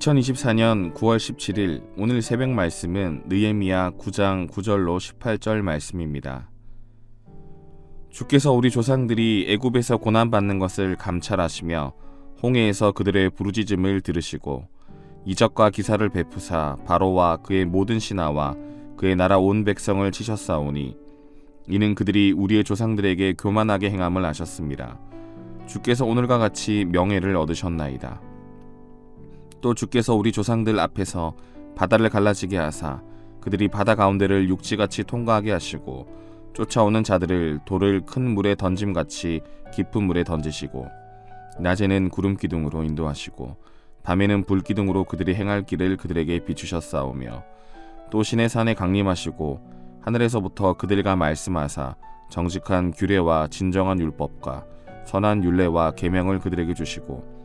2024년 9월 17일 오늘 새벽 말씀은 느헤미야 9장 9절로 18절 말씀입니다. 주께서 우리 조상들이 애굽에서 고난받는 것을 감찰하시며 홍해에서 그들의 부르짖음을 들으시고 이적과 기사를 베푸사 바로와 그의 모든 신하와 그의 나라 온 백성을 치셨사오니 이는 그들이 우리의 조상들에게 교만하게 행함을 아셨습니다. 주께서 오늘과 같이 명예를 얻으셨나이다. 또 주께서 우리 조상들 앞에서 바다를 갈라지게 하사 그들이 바다 가운데를 육지같이 통과하게 하시고 쫓아오는 자들을 돌을 큰 물에 던짐같이 깊은 물에 던지시고 낮에는 구름 기둥으로 인도하시고 밤에는 불 기둥으로 그들이 행할 길을 그들에게 비추셨사오며 또 시내 산에 강림하시고 하늘에서부터 그들과 말씀하사 정직한 규례와 진정한 율법과 선한 율례와 계명을 그들에게 주시고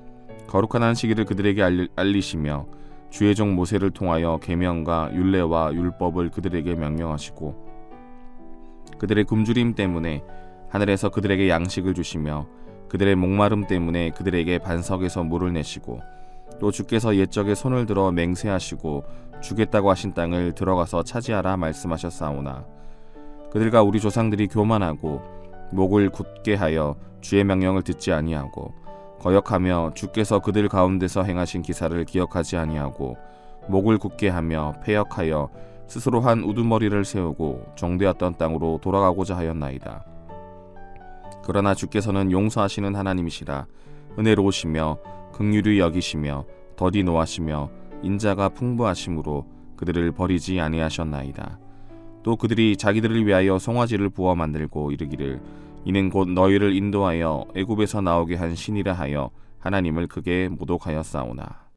거룩한 안식일을 그들에게 알리시며 주의 종 모세를 통하여 계명과 율례와 율법을 그들에게 명령하시고 그들의 굶주림 때문에 하늘에서 그들에게 양식을 주시며 그들의 목마름 때문에 그들에게 반석에서 물을 내시고 또 주께서 옛적에 손을 들어 맹세하시고 주겠다고 하신 땅을 들어가서 차지하라 말씀하셨사오나 그들과 우리 조상들이 교만하고 목을 굳게 하여 주의 명령을 듣지 아니하고 거역하며 주께서 그들 가운데서 행하신 기사를 기억하지 아니하고 목을 굳게 하며 패역하여 스스로 한 우두머리를 세우고 정되었던 땅으로 돌아가고자 하였나이다. 그러나 주께서는 용서하시는 하나님이시라 은혜로우시며 긍휼히 여기시며 더디 노하시며 인자가 풍부하심으로 그들을 버리지 아니하셨나이다. 또 그들이 자기들을 위하여 송아지를 부어 만들고 이르기를 이는 곧 너희를 인도하여 애굽에서 나오게 한 신이라 하여 하나님을 크게 모독하였사오나.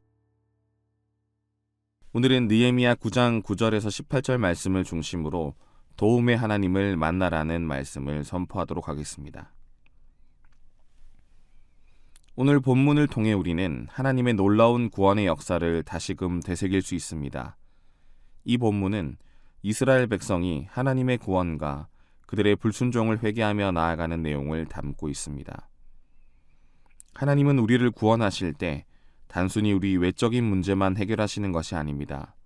오늘은 느헤미야 9장 9절에서 18절 말씀을 중심으로 도움의 하나님을 만나라는 말씀을 선포하도록 하겠습니다. 오늘 본문을 통해 우리는 하나님의 놀라운 구원의 역사를 다시금 되새길 수 있습니다. 이 본문은 이스라엘 백성이 하나님의 구원과 그들의 불순종을 회개하며 나아가는 내용을 담고 있습니다. 하나님은 우리를 구원하실 때 단순히 우리 외적인 문제만 해결하시는 것이 아닙니다.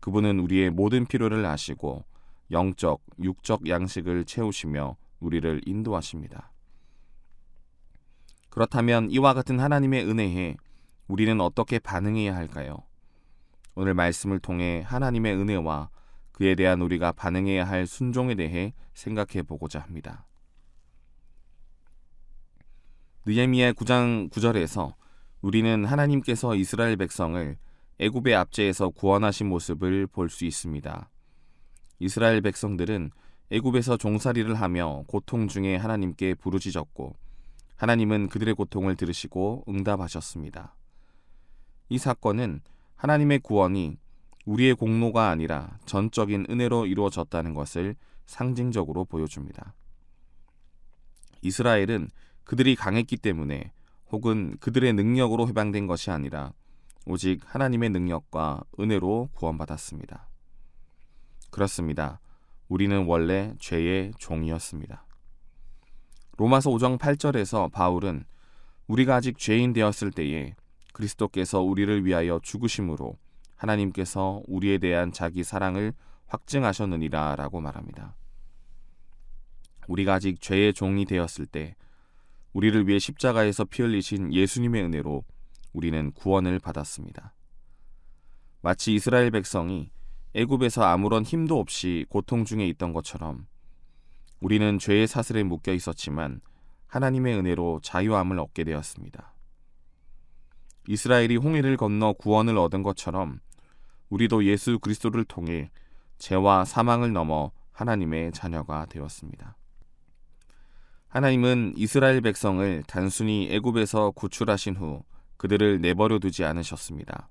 그분은 우리의 모든 필요를 아시고 영적, 육적 양식을 채우시며 우리를 인도하십니다. 그렇다면 이와 같은 하나님의 은혜에 우리는 어떻게 반응해야 할까요? 오늘 말씀을 통해 하나님의 은혜와 그에 대한 우리가 반응해야 할 순종에 대해 생각해 보고자 합니다. 느헤미야 9장 9절에서 우리는 하나님께서 이스라엘 백성을 애굽의 압제에서 구원하신 모습을 볼 수 있습니다. 이스라엘 백성들은 애굽에서 종살이를 하며 고통 중에 하나님께 부르짖었고 하나님은 그들의 고통을 들으시고 응답하셨습니다. 이 사건은 하나님의 구원이 우리의 공로가 아니라 전적인 은혜로 이루어졌다는 것을 상징적으로 보여줍니다. 이스라엘은 그들이 강했기 때문에 혹은 그들의 능력으로 해방된 것이 아니라 오직 하나님의 능력과 은혜로 구원받았습니다. 그렇습니다. 우리는 원래 죄의 종이었습니다. 로마서 5장 8절에서 바울은 우리가 아직 죄인 되었을 때에 그리스도께서 우리를 위하여 죽으심으로 하나님께서 우리에 대한 자기 사랑을 확증하셨느니라 라고 말합니다. 우리가 아직 죄의 종이 되었을 때 우리를 위해 십자가에서 피 흘리신 예수님의 은혜로 우리는 구원을 받았습니다. 마치 이스라엘 백성이 애굽에서 아무런 힘도 없이 고통 중에 있던 것처럼 우리는 죄의 사슬에 묶여 있었지만 하나님의 은혜로 자유함을 얻게 되었습니다. 이스라엘이 홍해를 건너 구원을 얻은 것처럼 우리도 예수 그리스도를 통해 죄와 사망을 넘어 하나님의 자녀가 되었습니다. 하나님은 이스라엘 백성을 단순히 애굽에서 구출하신 후 그들을 내버려 두지 않으셨습니다.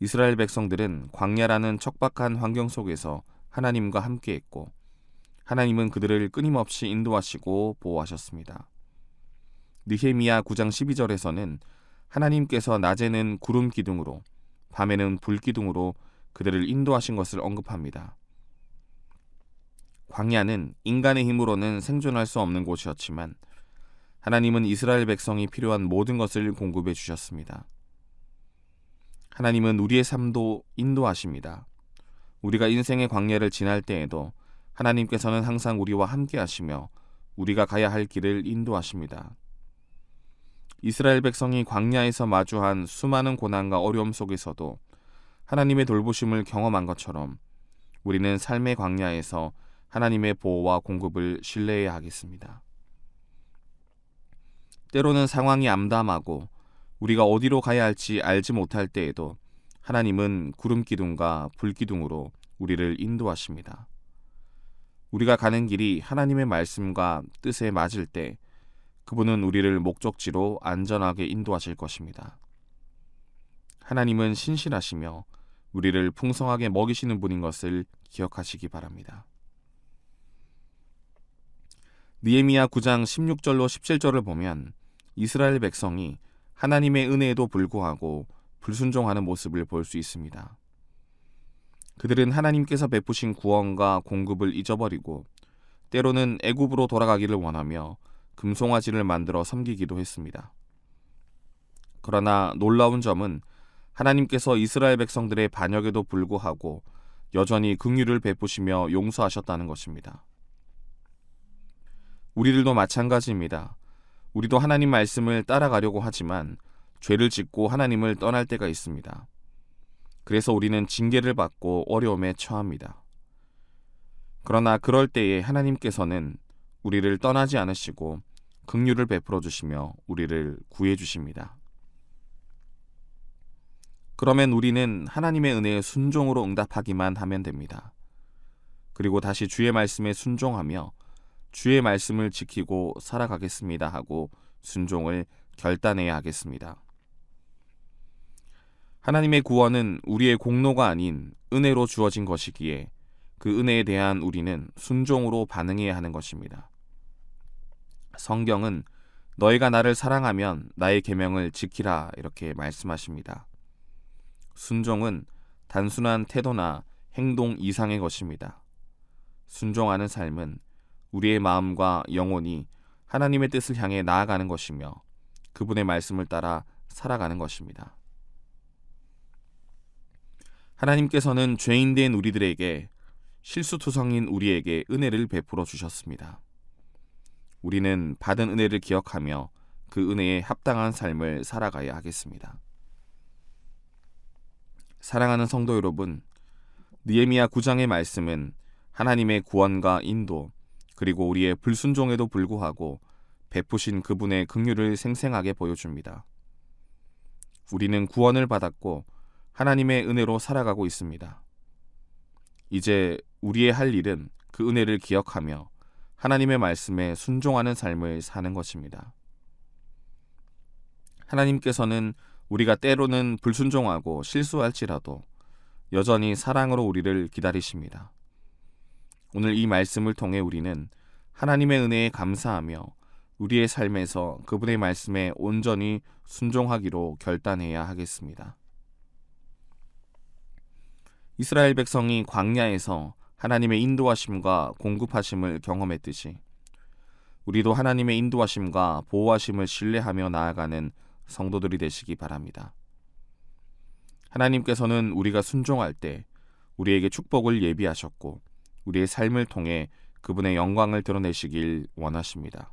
이스라엘 백성들은 광야라는 척박한 환경 속에서 하나님과 함께했고 하나님은 그들을 끊임없이 인도하시고 보호하셨습니다. 느헤미야 9장 12절에서는 하나님께서 낮에는 구름 기둥으로 밤에는 불 기둥으로 그들을 인도하신 것을 언급합니다. 광야는 인간의 힘으로는 생존할 수 없는 곳이었지만 하나님은 이스라엘 백성이 필요한 모든 것을 공급해 주셨습니다. 하나님은 우리의 삶도 인도하십니다. 우리가 인생의 광야를 지날 때에도 하나님께서는 항상 우리와 함께 하시며 우리가 가야 할 길을 인도하십니다. 이스라엘 백성이 광야에서 마주한 수많은 고난과 어려움 속에서도 하나님의 돌보심을 경험한 것처럼 우리는 삶의 광야에서 하나님의 보호와 공급을 신뢰해야 하겠습니다. 때로는 상황이 암담하고 우리가 어디로 가야 할지 알지 못할 때에도 하나님은 구름 기둥과 불 기둥으로 우리를 인도하십니다. 우리가 가는 길이 하나님의 말씀과 뜻에 맞을 때 그분은 우리를 목적지로 안전하게 인도하실 것입니다. 하나님은 신실하시며 우리를 풍성하게 먹이시는 분인 것을 기억하시기 바랍니다. 느헤미야 9장 16절로 17절을 보면 이스라엘 백성이 하나님의 은혜에도 불구하고 불순종하는 모습을 볼 수 있습니다. 그들은 하나님께서 베푸신 구원과 공급을 잊어버리고 때로는 애굽으로 돌아가기를 원하며 금송아지를 만들어 섬기기도 했습니다. 그러나 놀라운 점은 하나님께서 이스라엘 백성들의 반역에도 불구하고 여전히 긍휼을 베푸시며 용서하셨다는 것입니다. 우리들도 마찬가지입니다. 우리도 하나님 말씀을 따라가려고 하지만 죄를 짓고 하나님을 떠날 때가 있습니다. 그래서 우리는 징계를 받고 어려움에 처합니다. 그러나 그럴 때에 하나님께서는 우리를 떠나지 않으시고 긍휼을 베풀어 주시며 우리를 구해 주십니다. 그러면 우리는 하나님의 은혜에 순종으로 응답하기만 하면 됩니다. 그리고 다시 주의 말씀에 순종하며 주의 말씀을 지키고 살아가겠습니다 하고 순종을 결단해야 하겠습니다. 하나님의 구원은 우리의 공로가 아닌 은혜로 주어진 것이기에 그 은혜에 대한 우리는 순종으로 반응해야 하는 것입니다. 성경은 너희가 나를 사랑하면 나의 계명을 지키라 이렇게 말씀하십니다. 순종은 단순한 태도나 행동 이상의 것입니다. 순종하는 삶은 우리의 마음과 영혼이 하나님의 뜻을 향해 나아가는 것이며 그분의 말씀을 따라 살아가는 것입니다. 하나님께서는 죄인된 우리들에게 실수투성인 우리에게 은혜를 베풀어 주셨습니다. 우리는 받은 은혜를 기억하며 그 은혜에 합당한 삶을 살아가야 하겠습니다. 사랑하는 성도 여러분, 느헤미야 9장의 말씀은 하나님의 구원과 인도 그리고 우리의 불순종에도 불구하고 베푸신 그분의 긍휼을 생생하게 보여줍니다. 우리는 구원을 받았고 하나님의 은혜로 살아가고 있습니다. 이제 우리의 할 일은 그 은혜를 기억하며 하나님의 말씀에 순종하는 삶을 사는 것입니다. 하나님께서는 우리가 때로는 불순종하고 실수할지라도 여전히 사랑으로 우리를 기다리십니다. 오늘 이 말씀을 통해 우리는 하나님의 은혜에 감사하며 우리의 삶에서 그분의 말씀에 온전히 순종하기로 결단해야 하겠습니다. 이스라엘 백성이 광야에서 하나님의 인도하심과 공급하심을 경험했듯이 우리도 하나님의 인도하심과 보호하심을 신뢰하며 나아가는 성도들이 되시기 바랍니다. 하나님께서는 우리가 순종할 때 우리에게 축복을 예비하셨고 우리의 삶을 통해 그분의 영광을 드러내시길 원하십니다.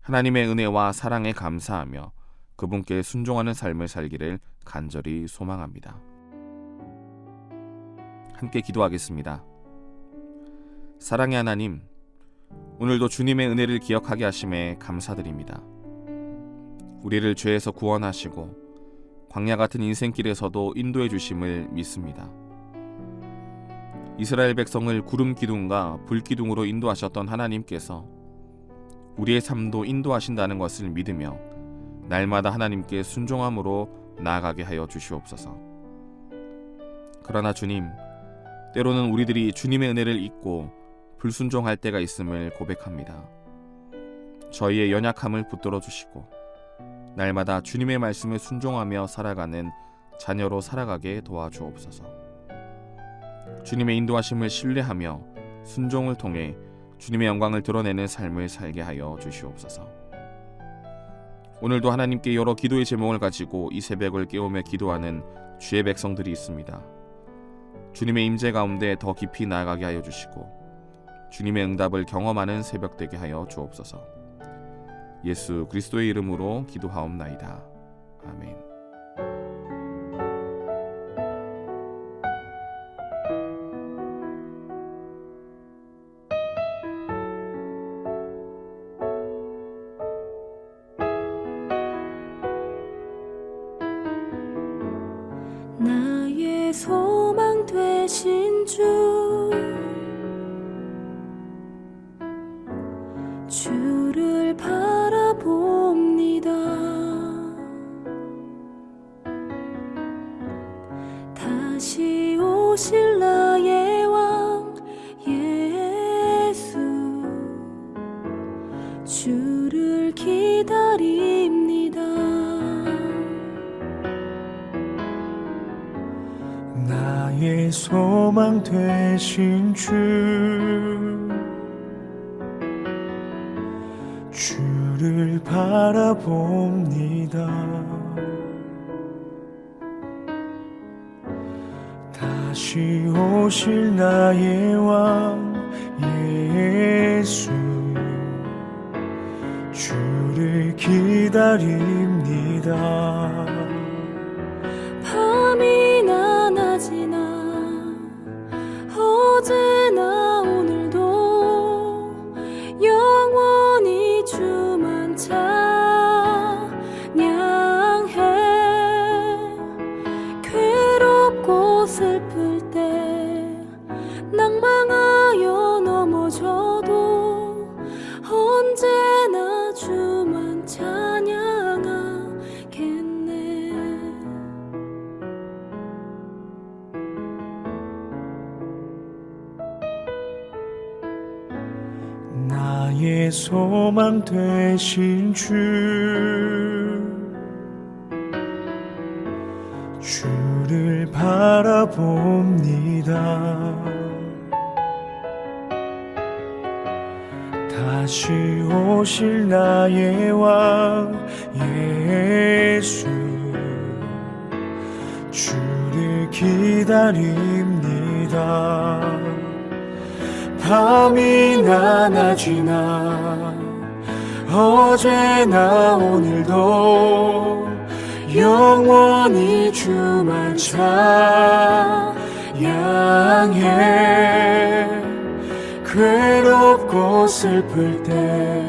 하나님의 은혜와 사랑에 감사하며 그분께 순종하는 삶을 살기를 간절히 소망합니다. 함께 기도하겠습니다. 사랑의 하나님, 오늘도 주님의 은혜를 기억하게 하심에 감사드립니다. 우리를 죄에서 구원하시고 광야 같은 인생길에서도 인도해 주심을 믿습니다. 이스라엘 백성을 구름 기둥과 불 기둥으로 인도하셨던 하나님께서 우리의 삶도 인도하신다는 것을 믿으며 날마다 하나님께 순종함으로 나아가게 하여 주시옵소서. 그러나 주님, 때로는 우리들이 주님의 은혜를 잊고 불순종할 때가 있음을 고백합니다. 저희의 연약함을 붙들어 주시고 날마다 주님의 말씀에 순종하며 살아가는 자녀로 살아가게 도와주옵소서. 주님의 인도하심을 신뢰하며 순종을 통해 주님의 영광을 드러내는 삶을 살게 하여 주시옵소서. 오늘도 하나님께 여러 기도의 제목을 가지고 이 새벽을 깨우며 기도하는 주의 백성들이 있습니다. 주님의 임재 가운데 더 깊이 나아가게 하여 주시고 주님의 응답을 경험하는 새벽 되게 하여 주옵소서. 예수 그리스도의 이름으로 기도하옵나이다. 아멘. 나의 소망 되신 주를 바라봅니다. 다시 오실 나의 왕 예수, 주를 기다립니다. 나의 소망 되신 주를 바라봅니다. 다시 오실 나의 왕 예수, 주를 기다립니다. 밤이나 낮이나 어제나 오늘도 영원히 주만 찬양해. 괴롭고 슬플 때 낭망하여 넘어져도 언제나 주만 찬양하겠네. 나의 소망 되신 주를 바라봅니다. 다시 오실 나의 왕 예수, 주를 기다립니다. 밤이나 낮이나 어제나 오늘도 영원히 주만 찬양해. 괴롭고 슬플 때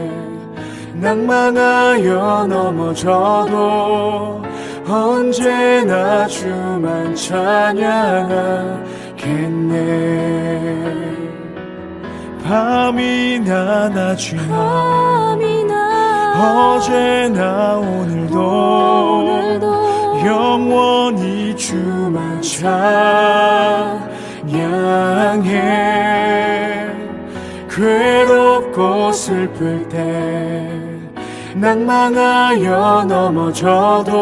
낭망하여 넘어져도 언제나 주만 찬양하겠네. 밤이나 낮이나 어제나 오늘도 영원히 주만 찬양해. 괴롭고 슬플 때 낭망하여 넘어져도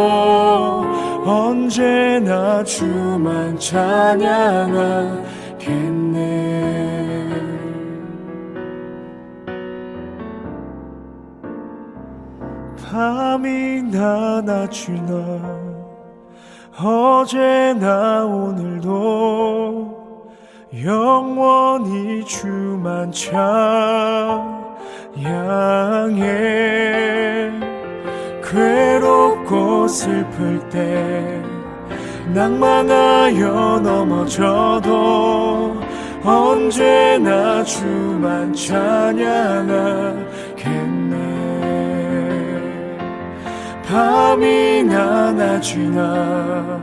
언제나 주만 찬양하겠네. 밤이나 낮이나 어제나 오늘도 영원히 주만 찬양해. 괴롭고 슬플 때 낭망하여 넘어져도 언제나 주만 찬양하겠네. 밤이나 낮이나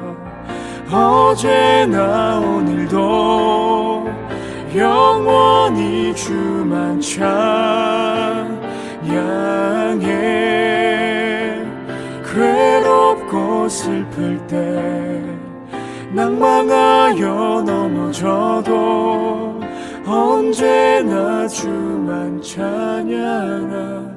어제나 오늘도 영원히 주만 찬양해. 괴롭고 슬플 때 낭망하여 넘어져도 언제나 주만 찬양하겠네.